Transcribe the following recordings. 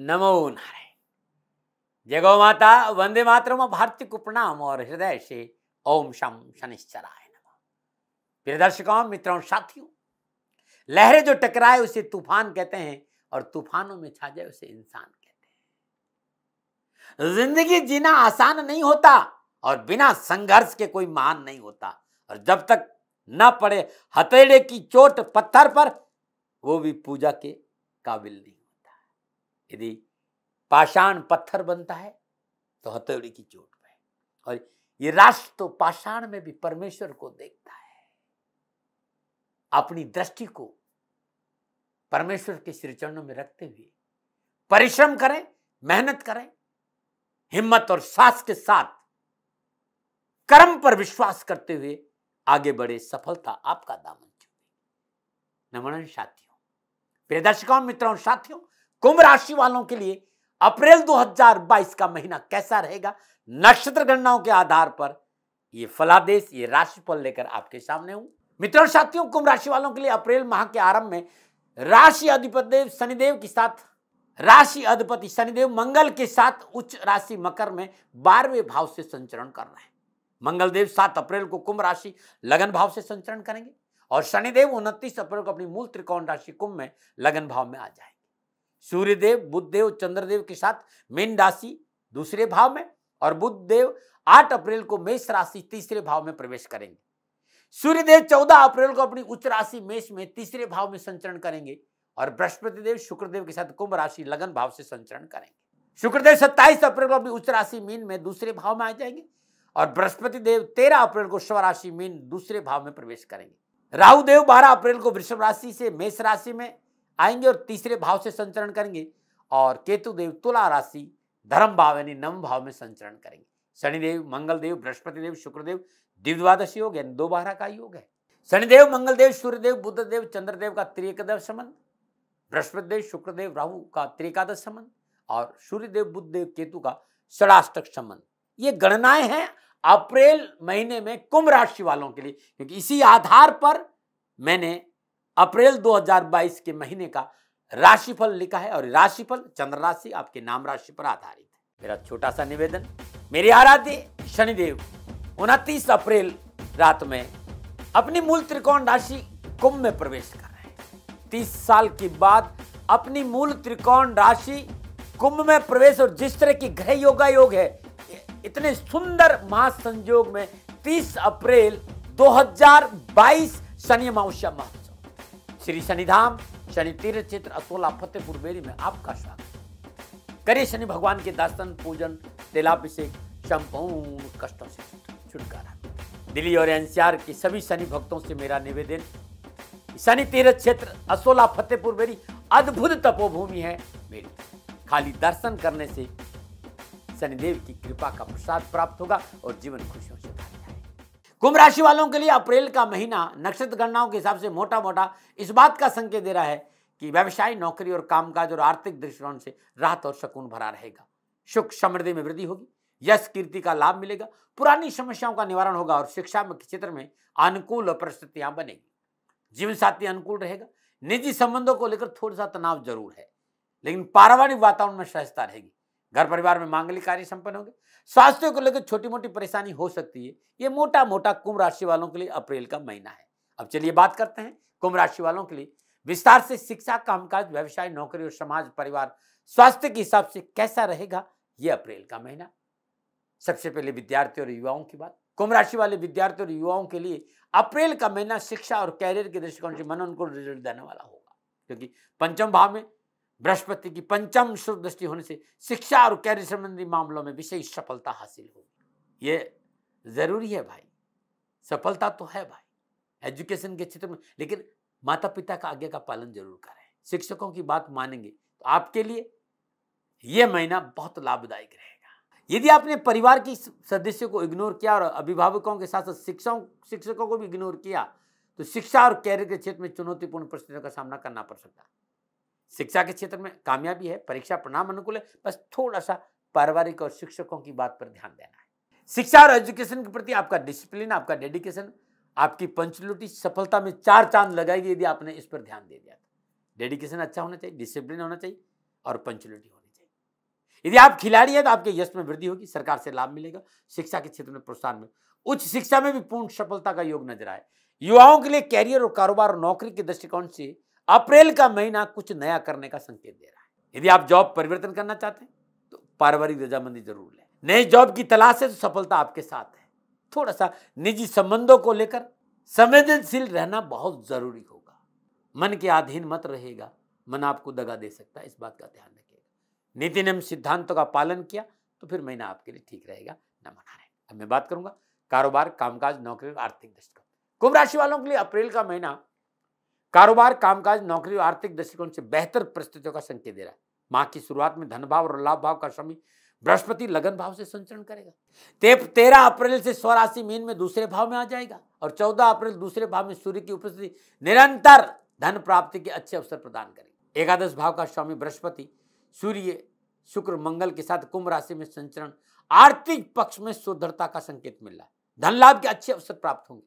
नमो नारायण। जय गौ माता, वंदे मातरम, भारती को प्रणाम और हृदय से ओम शम शनिश्चराय नमः। प्रिय दर्शकों, मित्रों, साथियों, लहरें जो टकराए उसे तूफान कहते हैं और तूफानों में छा जाए उसे इंसान कहते हैं। जिंदगी जीना आसान नहीं होता और बिना संघर्ष के कोई महान नहीं होता। और जब तक न पड़े हथेली की चोट पत्थर पर, वो भी पूजा के काबिल नहीं होता। यदि पाषाण पत्थर बनता है तो हथेली की चोट पे, और ये राष्ट्र तो पाषाण में भी परमेश्वर को देखता है। अपनी दृष्टि को परमेश्वर के श्री चरणों में रखते हुए परिश्रम करें, मेहनत करें, हिम्मत और साहस के साथ कर्म पर विश्वास करते हुए आगे बढ़े, सफलता आपका दामन छूए। नमन साथियों, प्रिय दर्शकों, मित्रों, साथियों, कुंभ राशि वालों के लिए अप्रैल 2022 का महीना कैसा रहेगा, नक्षत्र गणनाओं के आधार पर ये फलादेश, ये राशिफल लेकर आपके सामने हूं। मित्रों, साथियों, कुंभ राशि वालों के लिए अप्रैल माह के आरंभ में राशि अधिपति शनिदेव के साथ, राशि अधिपति शनिदेव मंगल के साथ उच्च राशि मकर में 12वें भाव से संचरण कर रहे हैं। मंगलदेव 7 अप्रैल को कुंभ राशि लगन भाव से संचरण करेंगे और शनिदेव 29 अप्रैल को अपनी मूल त्रिकोण राशि कुंभ में लगन भाव में आ जाएंगे। सूर्यदेव, बुधदेव, चंद्रदेव के साथ मीन राशि दूसरे भाव में और बुधदेव 8 अप्रैल को मेष राशि तीसरे भाव में प्रवेश करेंगे। सूर्यदेव 14 अप्रैल को अपनी उच्च राशि मेष में तीसरे भाव में संचरण करेंगे और बृहस्पति देव शुक्रदेव के साथ कुंभ राशि लगन भाव से संचरण करेंगे। शुक्रदेव 27 अप्रैल को अपनी उच्च राशि मीन में दूसरे भाव में आ जाएंगे और बृहस्पति देव 13 अप्रैल को स्वराशि मीन दूसरे भाव में प्रवेश करेंगे। राहु देव 12 अप्रैल को वृषभ राशि से मेष राशि में आएंगे और तीसरे भाव से संचरण करेंगे और केतु देव तुला राशि धर्म भाव यानी नवम भाव में संचरण करेंगे। शनिदेव, मंगलदेव, बृहस्पति देव, शुक्रदेव द्विद्वादशी योग यानी 2 बारह का योग है। शनिदेव, मंगलदेव, सूर्यदेव, बुधदेव, चंद्रदेव का त्रिएकादश संबंध, बृहस्पति देव, शुक्रदेव, राहु का त्रिएकादश संबंध और सूर्यदेव, बुधदेव, केतु का षडाष्टक संबंध। ये गणनाएं हैं अप्रैल महीने में कुंभ राशि वालों के लिए, क्योंकि इसी आधार पर मैंने अप्रैल 2022 के महीने का राशिफल लिखा है और राशिफल चंद्र राशि आपके नाम राशि पर आधारित है। मेरा छोटा सा निवेदन, मेरे आराध्य शनिदेव 29 अप्रैल रात में अपनी मूल त्रिकोण राशि कुंभ में प्रवेश कर रहे हैं। 30 साल के बाद अपनी मूल त्रिकोण राशि कुंभ में प्रवेश, और जिस तरह की ग्रह योगा योग है, इतने सुंदर महासंयोग में 30 अप्रैल 2022 शनि अमावस्या महोत्सव, श्री शनिधाम शनि तीर्थ क्षेत्र असोला फतेहपुर बेरी में आपका स्वागत। करिए शनि भगवान के दर्शन, पूजन, तेलाभिषेक, संपूर्ण कष्टों से छुटकारा। दिल्ली और एनसीआर के सभी शनि भक्तों से मेरा निवेदन, शनि तीर्थ क्षेत्र असोला फतेहपुर बेरी अद्भुत तपोभूमि है मेरी। खाली दर्शन करने से शनिदेव की कृपा का प्रसाद प्राप्त होगा और जीवन खुशियों से भर जाएगा। कुंभ राशि वालों के लिए अप्रैल का महीना नक्षत्र गणनाओं के हिसाब से मोटा मोटा इस बात का संकेत दे रहा है कि व्यवसाय, नौकरी और कामकाज और आर्थिक दृष्टिकोण से राहत और सुकून भरा रहेगा। सुख समृद्धि में वृद्धि होगी, यश कीर्ति का लाभ मिलेगा, पुरानी समस्याओं का निवारण होगा और शिक्षा के क्षेत्र में अनुकूल परिस्थितियां बनेगी। जीवन साथी अनुकूल रहेगा। निजी संबंधों को लेकर थोड़ा सा तनाव जरूर है, लेकिन पारिवारिक वातावरण में सहजता रहेगी। घर परिवार में मांगलिक कार्य संपन्न होंगे। स्वास्थ्य को लेकर छोटी मोटी परेशानी हो सकती है। ये मोटा मोटा कुंभ राशि वालों के लिए अप्रैल का महीना है। अब चलिए बात करते हैं कुंभ राशि वालों के लिए विस्तार से शिक्षा, कामकाज, व्यवसाय, नौकरी और समाज, परिवार, स्वास्थ्य के हिसाब से कैसा रहेगा ये अप्रैल का महीना। सबसे पहले विद्यार्थियों और युवाओं की बात। कुंभ राशि वाले विद्यार्थियों और युवाओं के लिए अप्रैल का महीना शिक्षा और कैरियर के दृष्टिकोण से मनोनुकूल रिजल्ट देने वाला होगा, क्योंकि पंचम भाव में बृहस्पति की पंचम शुभ दृष्टि होने से शिक्षा और कैरियर संबंधी मामलों में विशेष सफलता हासिल होगी। ये जरूरी है भाई, सफलता तो है भाई एजुकेशन के क्षेत्र में, लेकिन माता पिता का आज्ञा का पालन जरूर करें, शिक्षकों की बात मानेंगे तो आपके लिए यह महीना बहुत लाभदायक रहेगा। यदि आपने परिवार की सदस्यों को इग्नोर किया और अभिभावकों के साथ साथ शिक्षकों को भी इग्नोर किया तो शिक्षा और कैरियर के क्षेत्र में चुनौतीपूर्ण परिस्थितियों का सामना करना पड़ सकता है। शिक्षा के क्षेत्र में कामयाबी है, परीक्षा परिणाम अनुकूल है, बस थोड़ा सा पारिवारिक और शिक्षकों की बात पर ध्यान देना है। शिक्षा और एजुकेशन के प्रति आपका डिसिप्लिन, आपका डेडिकेशन, आपकी पंचुअलिटी सफलता में 4 चांद लगाएगी यदि आपने इस पर ध्यान दे दिया। डेडिकेशन अच्छा होना चाहिए, डिसिप्लिन होना चाहिए और पंचुअलिटी होनी चाहिए। यदि आप खिलाड़ी हैं तो आपके यश में वृद्धि होगी, सरकार से लाभ मिलेगा, शिक्षा के क्षेत्र में प्रोत्साहन मिलेगा, उच्च शिक्षा में भी पूर्ण सफलता का योग नजर आए। युवाओं के लिए कैरियर और कारोबार और नौकरी के दृष्टिकोण से अप्रैल का महीना कुछ नया करने का संकेत दे रहा है। यदि आप जॉब परिवर्तन करना चाहते हैं तो पारिवारिक रजामंदी जरूर लें। नई जॉब की तलाश है तो सफलता आपके साथ है। थोड़ा सा निजी संबंधों को लेकर संवेदनशील रहना बहुत जरूरी होगा। मन के अधीन मत रहेगा, मन आपको दगा दे सकता है, इस बात का ध्यान रखिएगा। नीति नियम सिद्धांतों का पालन किया तो फिर महीना आपके लिए ठीक रहेगा, न मना रहे। अब मैं बात करूंगा कारोबार, कामकाज, नौकरी और आर्थिक दृष्टिकोण। कुंभ राशि वालों के लिए अप्रैल का महीना कारोबार, कामकाज, नौकरी और आर्थिक दृष्टिकोण से बेहतर परिस्थितियों का संकेत दे रहा है। माह की शुरुआत में धन भाव और लाभ भाव का स्वामी बृहस्पति लगन भाव से संचरण करेगा। 13 अप्रैल से स्वराशि मीन में दूसरे भाव में आ जाएगा और 14 अप्रैल दूसरे भाव में सूर्य की उपस्थिति निरंतर धन प्राप्ति के अच्छे अवसर प्रदान करेगी। एकादश भाव का स्वामी बृहस्पति सूर्य, शुक्र, मंगल के साथ कुंभ राशि में संचरण आर्थिक पक्ष में सुदृढ़ता का संकेत मिल रहा है। धन लाभ के अच्छे अवसर प्राप्त होंगे।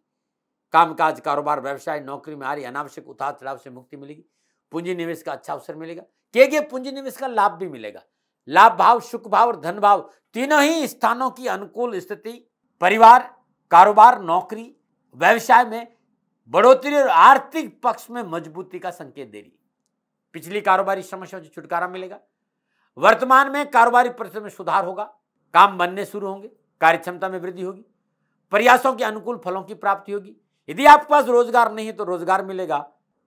कामकाज, कारोबार, व्यवसाय, नौकरी में आ रही अनावश्यक उतार चढ़ाव से मुक्ति मिलेगी। पूंजी निवेश का अच्छा अवसर मिलेगा। किए पूंजी निवेश का लाभ भी मिलेगा। लाभ भाव, शुक्र भाव और धन भाव तीनों ही स्थानों की अनुकूल स्थिति परिवार, कारोबार, नौकरी, व्यवसाय में बढ़ोतरी और आर्थिक पक्ष में मजबूती का संकेत दे रही है। पिछली कारोबारी समस्याओं से छुटकारा मिलेगा। वर्तमान में कारोबारी परिस्थिति में सुधार होगा। काम बनने शुरू होंगे। कार्य क्षमता में वृद्धि होगी। प्रयासों के अनुकूल फलों की प्राप्ति होगी। यदि आपके पास रोजगार नहीं है तो रोजगार मिलेगा,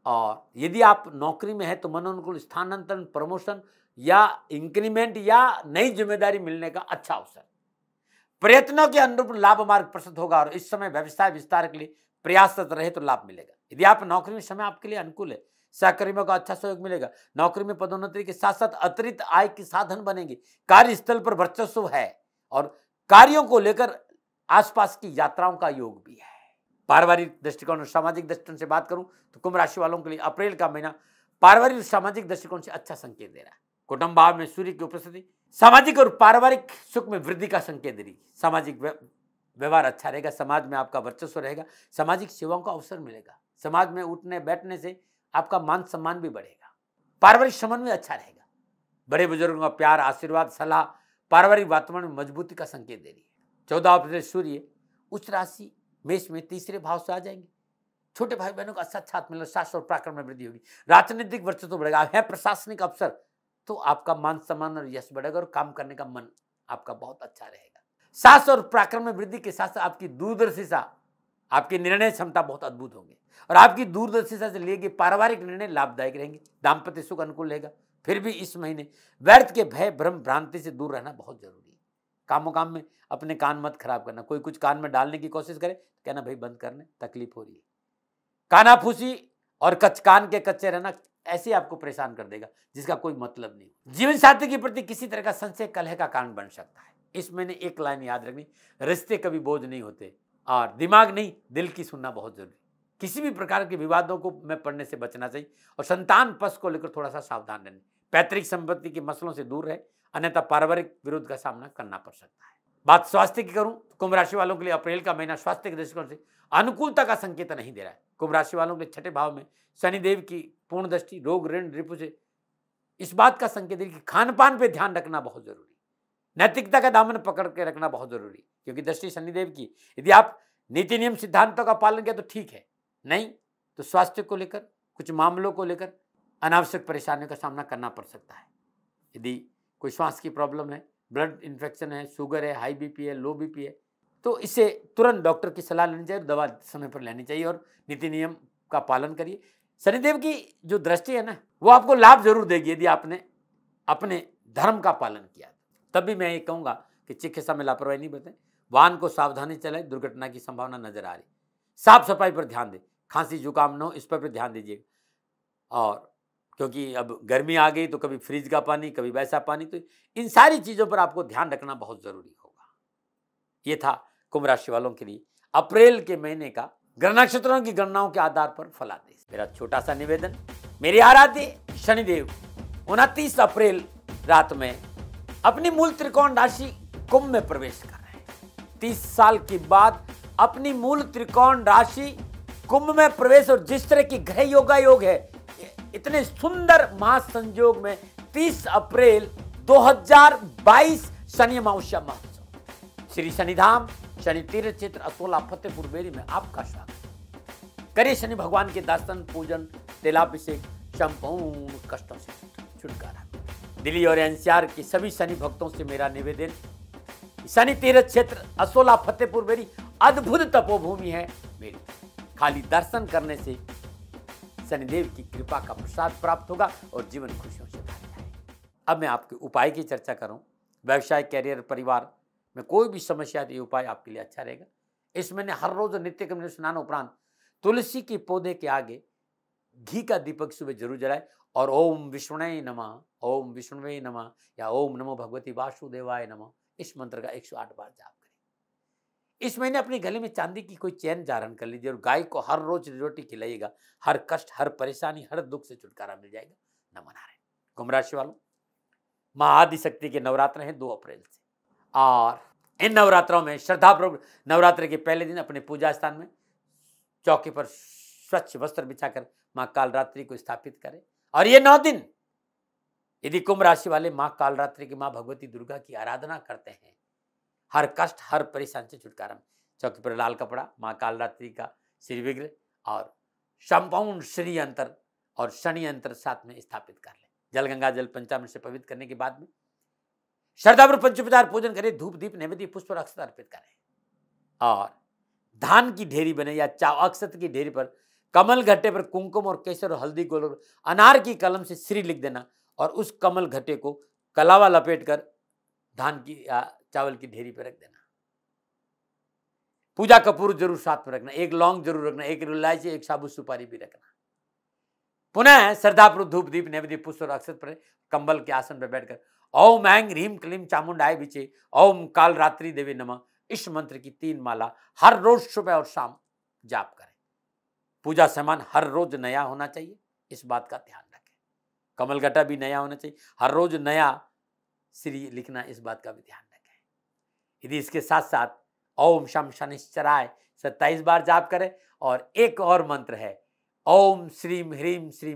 और यदि आप नौकरी में है तो मनोनुकूल स्थानांतरण, प्रमोशन या इंक्रीमेंट या नई जिम्मेदारी मिलने का अच्छा अवसर। प्रयत्नों के अनुरूप लाभ मार्ग प्रस्तुत होगा और इस समय व्यवसाय विस्तार के लिए प्रयासरत रहे तो लाभ मिलेगा। यदि आप नौकरी में, समय आपके लिए अनुकूल है। सहकर्मियों का अच्छा सहयोग मिलेगा। नौकरी में पदोन्नति के साथ साथ अतिरिक्त आय के साधन बनेंगे। कार्यस्थल पर वर्चस्व है और कार्यों को लेकर आसपास की यात्राओं का योग भी है। पारिवारिक दृष्टिकोण और सामाजिक दृष्टिकोण से बात करूं तो कुंभ राशि वालों के लिए अप्रैल का महीना पारिवारिक और सामाजिक दृष्टिकोण से अच्छा संकेत दे रहा है। कुटुंब भाव में सूर्य की उपस्थिति सामाजिक और पारिवारिक सुख में वृद्धि का संकेत दे रही है। सामाजिक व्यवहार अच्छा रहेगा। समाज में आपका वर्चस्व रहेगा। सामाजिक सेवाओं का अवसर मिलेगा। समाज में उठने बैठने से आपका मान सम्मान भी बढ़ेगा। पारिवारिक समन्वय अच्छा रहेगा। बड़े बुजुर्गों का प्यार, आशीर्वाद, सलाह पारिवारिक वातावरण में मजबूती का संकेत दे रही है। 14 अप्रैल सूर्य उच्च राशि मेष में तीसरे भाव से आ जाएंगे। छोटे भाई बहनों का अच्छा छात्र मिलेगा। शास्त्र और पराक्रम में वृद्धि होगी। राजनीतिक वर्चस्व बढ़ेगा। है प्रशासनिक अफसर तो आपका मान सम्मान और यश बढ़ेगा और काम करने का मन आपका बहुत अच्छा रहेगा। साहस और पराक्रम में वृद्धि के साथ साथ आपकी दूरदर्शिता, आपकी निर्णय क्षमता बहुत अद्भुत होंगे और आपकी दूरदर्शिता से लिए गए पारिवारिक निर्णय लाभदायक रहेंगे। दाम्पत्य सुख अनुकूल रहेगा। फिर भी इस महीने व्यर्थ के भय, भ्रम, भ्रांति से दूर रहना बहुत जरूरी है। कामों काम में अपने कान मत खराब करना। कोई कुछ कान में डालने की कोशिश करे, कहना भाई बंद करने, तकलीफ हो रही है। कानाफूसी और कान के कच्चे रहना ऐसे आपको परेशान कर देगा जिसका कोई मतलब नहीं। जीवन साथी के प्रति किसी तरह का संशय कलह का कारण बन सकता है। इस महीने एक लाइन याद रखनी, रिश्ते कभी बोझ नहीं होते और दिमाग नहीं, दिल की सुनना बहुत जरूरी। किसी भी प्रकार के विवादों को में पड़ने से बचना चाहिए और संतान पक्ष को लेकर थोड़ा सा सावधान रहना। पैतृक संपत्ति के मसलों से दूर रहे, अन्यथा पारिवारिक विरोध का सामना करना पड़ सकता है। बात स्वास्थ्य की करूं तो कुंभ राशि वालों के लिए अप्रैल का महीना स्वास्थ्य के दृष्टिकोण से अनुकूलता का संकेत नहीं दे रहा है। कुंभ राशि वालों के छठे भाव में शनिदेव की पूर्ण दृष्टि रोग, ऋण, रिपु से इस बात का संकेत है कि खान पान पे ध्यान रखना बहुत जरूरी। नैतिकता का दामन पकड़ के रखना बहुत जरूरी, क्योंकि दृष्टि शनिदेव की। यदि आप नीति नियम सिद्धांतों का पालन किया तो ठीक है, नहीं तो स्वास्थ्य को लेकर, कुछ मामलों को लेकर अनावश्यक परेशानियों का सामना करना पड़ सकता है। यदि कोई श्वास की प्रॉब्लम है, ब्लड इन्फेक्शन है, शुगर है, हाई बीपी है, लो बीपी है, तो इससे तुरंत डॉक्टर की सलाह लेनी चाहिए, दवा समय पर लेनी चाहिए और नीति नियम का पालन करिए। शनिदेव की जो दृष्टि है ना, वो आपको लाभ जरूर देगी यदि आपने अपने धर्म का पालन किया। तब भी मैं ये कहूँगा कि चिकित्सा में लापरवाही नहीं बरतें, वाहन को सावधानी चलाए, दुर्घटना की संभावना नजर आ रही। साफ सफाई पर ध्यान दें, खांसी जुकाम न हो इस पर भी ध्यान दीजिए। और क्योंकि अब गर्मी आ गई तो कभी फ्रिज का पानी, कभी वैसा पानी, तो इन सारी चीज़ों पर आपको ध्यान रखना बहुत ज़रूरी होगा। ये था कुंभ राशि वालों के लिए अप्रैल के महीने का ग्रह नक्षत्रों की गणनाओं के आधार पर फलादेश। मेरा छोटा सा निवेदन, मेरे आराध्य शनिदेव 29 अप्रैल रात में अपनी मूल त्रिकोण राशि कुंभ में प्रवेश कर रहे हैं। 30 साल के बाद अपनी मूल त्रिकोण राशि कुंभ में प्रवेश, और जिस तरह की ग्रह योगा योग है, इतने सुंदर महासंयोग में 30 अप्रैल 2022 शनि अमावस्या महोत्सव श्री शनिधाम शनि तीर्थ क्षेत्र असोला फतेहपुर बेरी में आपका स्वागत। करिए शनि भगवान के दर्शन, पूजन, तिलाभिषेक, संपूर्ण कष्टों से छुटकारा। दिल्ली और एनसीआर के सभी शनि भक्तों से मेरा निवेदन, शनि तीर्थ क्षेत्र असोला फतेहपुर बेरी अद्भुत तपोभूमि है मेरी। खाली दर्शन करने से शनिदेव की कृपा का प्रसाद प्राप्त होगा और जीवन खुशियों से भर जाएगा। अब मैं आपके उपाय की चर्चा करूं। व्यवसाय, कैरियर, परिवार में कोई भी समस्या है, ये उपाय आपके लिए अच्छा रहेगा। इसमें हर रोज नित्य कर्म स्नान उपरांत तुलसी के पौधे के आगे घी का दीपक सुबह जरूर जलाए और ओम विष्णुवे नमः, ओम विष्णुवे नमः या ओम नमो भगवती वासुदेवाय नमः इस मंत्र का 108 बार जाप करें। इस महीने अपने गले में चांदी की कोई चैन धारण कर लीजिए और गाय को हर रोज रोटी खिलाइएगा। हर कष्ट, हर परेशानी, हर दुख से छुटकारा मिल जाएगा। नमो नारायण। कुंभ राशि वालों, मां आदिशक्ति के नवरात्र हैं 2 अप्रैल से, और इन नवरात्रों में श्रद्धापूर्वक नवरात्र के पहले दिन अपने पूजा स्थान में चौकी पर स्वच्छ वस्त्र बिछाकर मां कालरात्रि को स्थापित करें। और ये 9 दिन यदि कुंभ राशि वाले मां कालरात्रि की मां भगवती दुर्गा की आराधना करते हैं, हर कष्ट, हर परेशानी से छुटकारा में चौकी पर लाल कपड़ा, मां कालरात्रि का श्री विग्रह और संपूर्ण श्री यंत्र और शनि यंत्र साथ में स्थापित कर लें। जल गंगा जल पंचामृत से पवित्र करने के बाद में श्रद्धापूर्वक पंचोपचार पूजन करें। धूप दीप नैवेद्य पुष्प और अक्षत अर्पित करें और धान की ढेरी बने या अक्षत की ढेरी पर कमल घट्टे पर कुमकुम और केसर और हल्दी गोल और अनार की कलम से श्री लिख देना और उस कमल घट्टे को कलावा लपेटकर धान की या चावल की ढेरी पर रख देना। पूजा कपूर जरूर साथ में रखना, 1 लौंग जरूर रखना, 1 इलायची, 1 साबुत सुपारी भी रखना। पुनः श्रद्धापूर्वक धूप दीप नैवेद्य पुष्प और अक्षत पर कंबल के आसन पर बैठकर ओम ऐं ह्रीं क्लीं चामुंडाय विचे ओम काल रात्रि देवी नमः इस मंत्र की 3 माला हर रोज सुबह और शाम जाप करें। पूजा सामान हर रोज नया होना चाहिए, इस बात का ध्यान रखें। कमल घटा भी नया होना चाहिए, हर रोज नया श्री लिखना, इस बात का भी ध्यान रखें। यदि इसके साथ साथ ओम शम शनिश्चराय 27 बार जाप करें। और एक और मंत्र है ओम श्रीं ह्रीं श्रीं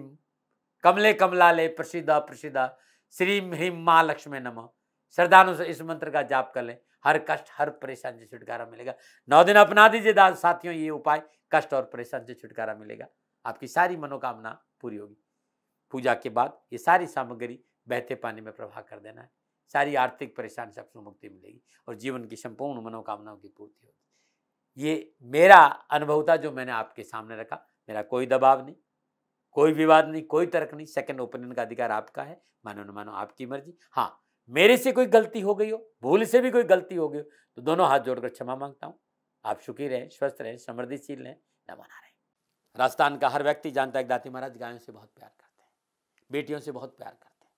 कमले कमलाले प्रसिद्ध प्रसिद्ध श्रीं ह्रीं मां लक्ष्मी नमः। श्रद्धानुसार इस मंत्र का जाप कर लें, हर कष्ट, हर परेशानी से छुटकारा मिलेगा। 9 दिन अपना दीजिए साथियों ये उपाय, कष्ट और परेशानी से छुटकारा मिलेगा। आपकी सारी मनोकामना पूरी होगी। पूजा के बाद ये सारी सामग्री बहते पानी में प्रवाह कर देना है। सारी आर्थिक परेशानी से आपको मुक्ति मिलेगी और जीवन की संपूर्ण मनोकामनाओं की पूर्ति होगी। ये मेरा अनुभव था जो मैंने आपके सामने रखा। मेरा कोई दबाव नहीं, कोई विवाद नहीं, कोई तर्क नहीं। सेकंड ओपिनियन का अधिकार आपका है, मानो न मानो आपकी मर्जी। हाँ, मेरे से कोई गलती हो गई हो, भूल से भी कोई गलती हो गई हो, तो दोनों हाथ जोड़कर क्षमा मांगता हूँ। आप सुखी रहें, स्वस्थ रहें, समृद्धिशील रहें। नमो नारायण। राजस्थान का हर व्यक्ति जानता है दाती महाराज गायों से बहुत प्यार करते हैं, बेटियों से बहुत प्यार करते हैं।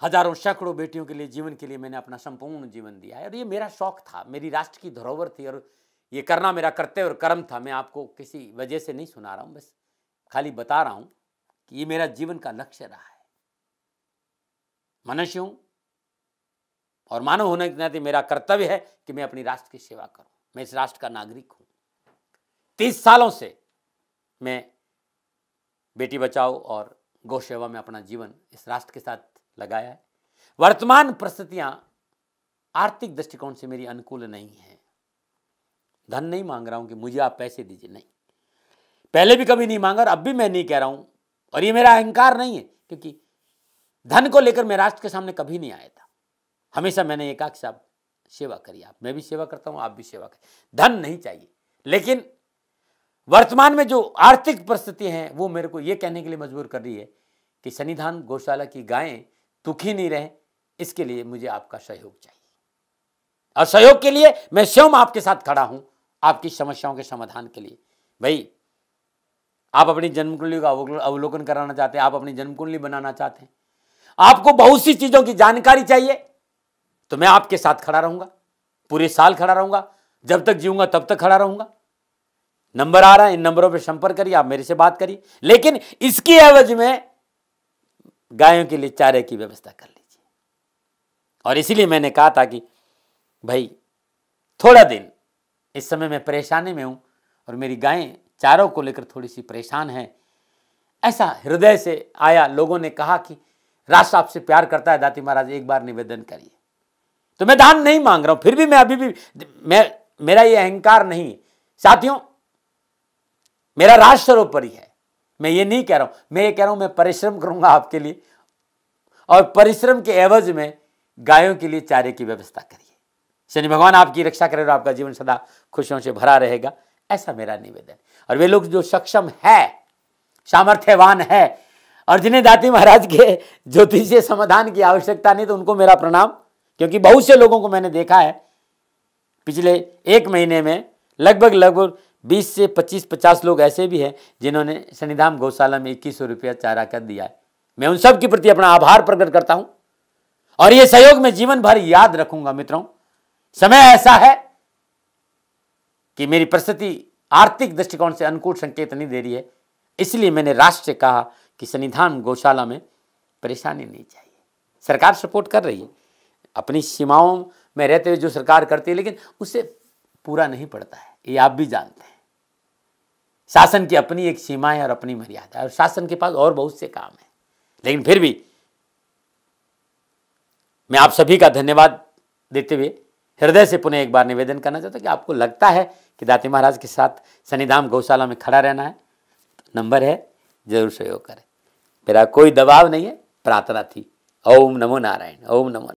हजारों सैकड़ों बेटियों के लिए, जीवन के लिए मैंने अपना संपूर्ण जीवन दिया है और ये मेरा शौक था, मेरी राष्ट्र की धरोहर थी और ये करना मेरा कर्तव्य और कर्म था। मैं आपको किसी वजह से नहीं सुना रहा हूं, बस खाली बता रहा हूं कि ये मेरा जीवन का लक्ष्य रहा है। मनुष्य हूं और मानव होने के नाते मेरा कर्तव्य है कि मैं अपनी राष्ट्र की सेवा करूं। मैं इस राष्ट्र का नागरिक हूं। 30 सालों से मैं बेटी बचाओ और गौ सेवा में अपना जीवन इस राष्ट्र के साथ लगाया है। वर्तमान परिस्थितियां आर्थिक दृष्टिकोण से मेरी अनुकूल नहीं है। धन नहीं मांग रहा हूं कि मुझे आप पैसे दीजिए, नहीं, पहले भी कभी नहीं मांगा और अब भी मैं नहीं कह रहा हूं। और ये मेरा अहंकार नहीं है, क्योंकि धन को लेकर मैं राष्ट्र के सामने कभी नहीं आया था। हमेशा मैंने ये कहा कि साहब सेवा करिए, आप, मैं भी सेवा करता हूं, आप भी सेवा करें। धन नहीं चाहिए, लेकिन वर्तमान में जो आर्थिक परिस्थिति हैं वो मेरे को ये कहने के लिए मजबूर कर रही है कि शनिधाम गौशाला की गायें दुखी नहीं रहे, इसके लिए मुझे आपका सहयोग चाहिए। और सहयोग के लिए मैं स्वयं आपके साथ खड़ा हूं, आपकी समस्याओं के समाधान के लिए। भाई, आप अपनी जन्म कुंडली का अवलोकन कराना चाहते हैं, आप अपनी जन्म कुंडली बनाना चाहते हैं, आपको बहुत सी चीजों की जानकारी चाहिए, तो मैं आपके साथ खड़ा रहूंगा, पूरे साल खड़ा रहूंगा, जब तक जीऊंगा तब तक खड़ा रहूंगा। नंबर आ रहा है, इन नंबरों पर संपर्क करिए, आप मेरे से बात करिए, लेकिन इसकी एवज में गायों के लिए चारे की व्यवस्था कर लीजिए। और इसीलिए मैंने कहा था कि भाई थोड़ा दिन इस समय मैं परेशानी में हूं और मेरी गायें चारों को लेकर थोड़ी सी परेशान हैं। ऐसा हृदय से आया, लोगों ने कहा कि राष्ट्र आपसे प्यार करता है दाती महाराज, एक बार निवेदन करिए। तो मैं दान नहीं मांग रहा हूं, फिर भी मैं अभी भी मेरा ये अहंकार नहीं साथियों, मेरा राष्ट्र सर्वोपरि है। मैं ये नहीं कह रहा हूं, मैं ये कह रहा हूं मैं परिश्रम करूंगा आपके लिए, और परिश्रम के एवज में गायों के लिए चारे की व्यवस्था करिए। शनि भगवान आपकी रक्षा करे और आपका जीवन सदा खुशियों से भरा रहेगा, ऐसा मेरा निवेदन। और वे लोग जो सक्षम है, सामर्थ्यवान है, और जिन्हें दाती महाराज के ज्योतिषीय समाधान की आवश्यकता नहीं, तो उनको मेरा प्रणाम। क्योंकि बहुत से लोगों को मैंने देखा है पिछले एक महीने में, लगभग 20 से 25-50 लोग ऐसे भी हैं जिन्होंने शनिधाम गौशाला में 2100 रुपया चारा कर दिया है। मैं उन सब के प्रति अपना आभार प्रकट करता हूं, और ये सहयोग मैं जीवन भर याद रखूंगा। मित्रों, समय ऐसा है कि मेरी परिस्थिति आर्थिक दृष्टिकोण से अनुकूल संकेत नहीं दे रही है, इसलिए मैंने राष्ट्र से कहा कि शनिधाम गौशाला में परेशानी नहीं चाहिए। सरकार सपोर्ट कर रही है, अपनी सीमाओं में रहते हुए जो सरकार करती है, लेकिन उससे पूरा नहीं पड़ता है, ये आप भी जानते हैं। शासन की अपनी एक सीमा है और अपनी मर्यादा है, और शासन के पास और बहुत से काम है। लेकिन फिर भी मैं आप सभी का धन्यवाद देते हुए हृदय से पुनः एक बार निवेदन करना चाहता हूं कि आपको लगता है कि दाती महाराज के साथ शनिधाम गौशाला में खड़ा रहना है, तो नंबर है, जरूर सहयोग करें। मेरा कोई दबाव नहीं है, प्रार्थना थी। ओम नमो नारायण, ओम नमो।